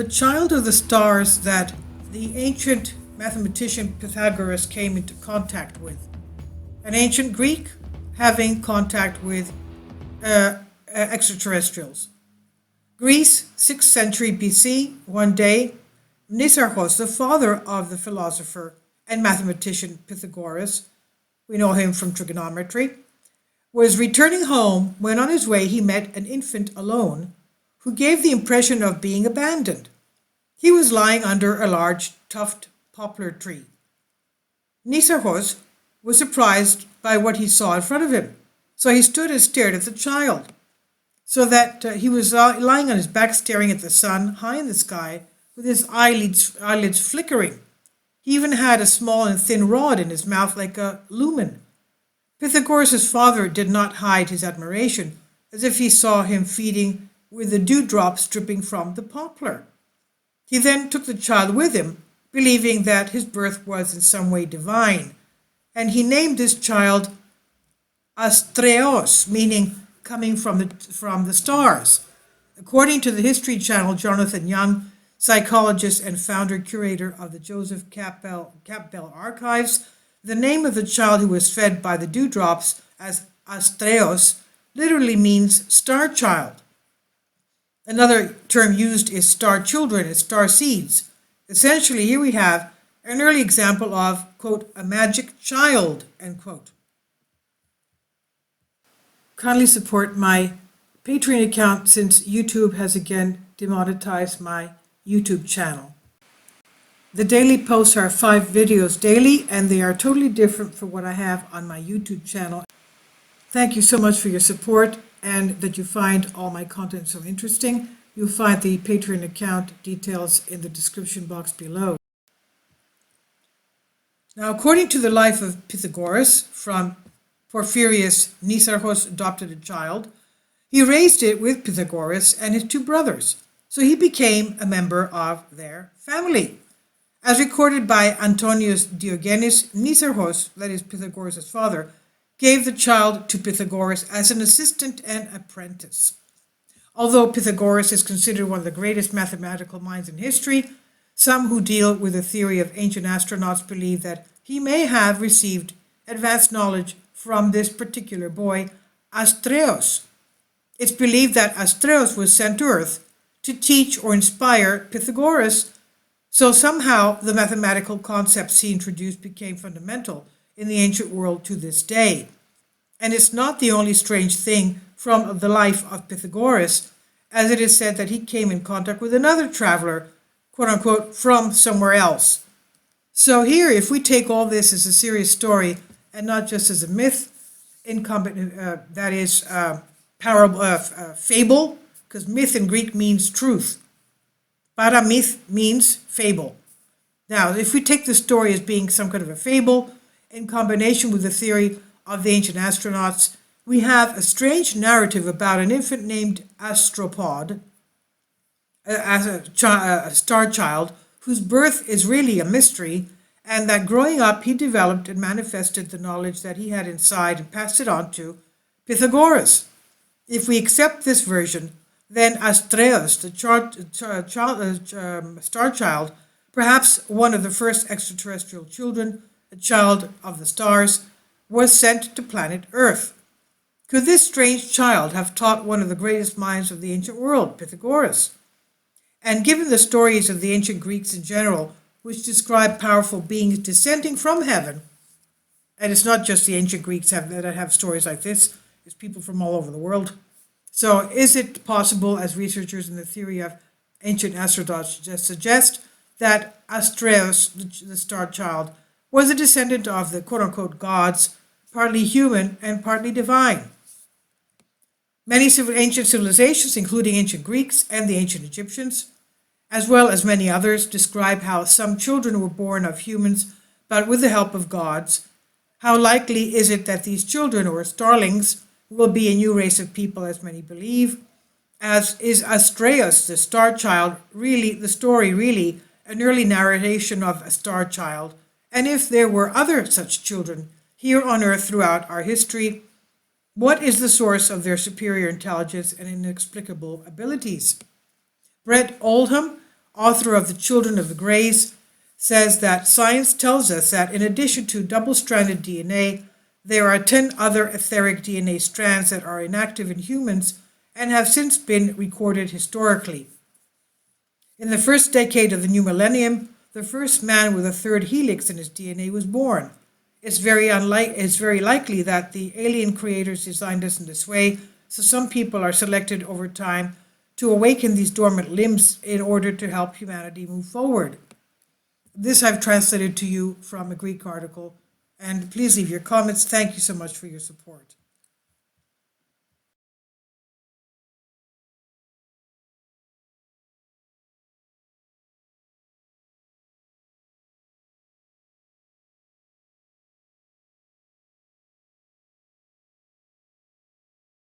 the child of the stars that the ancient mathematician Pythagoras came into contact with. An ancient Greek having contact with extraterrestrials. Greece, 6th century BC, one day, Nisarchos, the father of the philosopher and mathematician Pythagoras, we know him from trigonometry, was returning home when on his way he met an infant alone who gave the impression of being abandoned. He was lying under a large tufted poplar tree. Nisarchos was surprised by what he saw in front of him, so he stood and stared at the child, so that he was lying on his back staring at the sun high in the sky with his eyelids flickering. He even had a small and thin rod in his mouth like a lumen. Pythagoras' father did not hide his admiration, as if he saw him feeding with the dewdrops dripping from the poplar. He then took the child with him, believing that his birth was in some way divine, and he named this child Astreos, meaning coming from the stars. According to the History Channel, Jonathan Young, psychologist and founder-curator of the Joseph Campbell Archives, the name of the child who was fed by the dewdrops as Astreos literally means star child. Another term used is star children and star seeds. Essentially, here we have an early example of, quote, a magic child, end quote. Kindly support my Patreon account since YouTube has again demonetized my YouTube channel. The daily posts are 5 videos daily, and they are totally different from what I have on my YouTube channel. Thank you so much for your support and that you find all my content so interesting. You'll find the Patreon account details in the description box below. Now, according to the life of Pythagoras, from Porphyrius, Nisarchos adopted a child. He raised it with Pythagoras and his 2 brothers, so he became a member of their family. As recorded by Antonius Diogenes, Nisarchos, that is Pythagoras' father, gave the child to Pythagoras as an assistant and apprentice. Although Pythagoras is considered one of the greatest mathematical minds in history, some who deal with the theory of ancient astronauts believe that he may have received advanced knowledge from this particular boy, Astreos. It's believed that Astreos was sent to Earth to teach or inspire Pythagoras, so somehow the mathematical concepts he introduced became fundamental in the ancient world to this day. And it's not the only strange thing from the life of Pythagoras, as it is said that he came in contact with another traveler, quote unquote, from somewhere else. So here, if we take all this as a serious story and not just as a myth, that is parable, fable, because myth in Greek means truth. Paramyth means fable. Now, if we take the story as being some kind of a fable, in combination with the theory of the ancient astronauts, we have a strange narrative about an infant named Astropod, a star child, whose birth is really a mystery, and that growing up he developed and manifested the knowledge that he had inside and passed it on to Pythagoras. If we accept this version, then Astreos, the star child, perhaps one of the first extraterrestrial children, a child of the stars, was sent to planet Earth. Could this strange child have taught one of the greatest minds of the ancient world, Pythagoras? And given the stories of the ancient Greeks in general, which describe powerful beings descending from heaven, and it's not just the ancient Greeks that have stories like this, it's people from all over the world. So is it possible, as researchers in the theory of ancient astronauts suggest, that Astreos, the star child, was a descendant of the quote-unquote gods, partly human and partly divine? Many ancient civilizations, including ancient Greeks and the ancient Egyptians, as well as many others, describe how some children were born of humans, but with the help of gods. How likely is it that these children, or starlings, will be a new race of people, as many believe? As is Astreus, the star child, really the story, really an early narration of a star child? And if there were other such children here on Earth throughout our history, what is the source of their superior intelligence and inexplicable abilities? Brett Oldham, author of The Children of the Greys, says that science tells us that in addition to double-stranded DNA, there are 10 other etheric DNA strands that are inactive in humans and have since been recorded historically. In the first decade of the new millennium, the first man with a third helix in his DNA was born. It's very likely that the alien creators designed us in this way, so some people are selected over time to awaken these dormant limbs in order to help humanity move forward. This I've translated to you from a Greek article, and please leave your comments. Thank you so much for your support.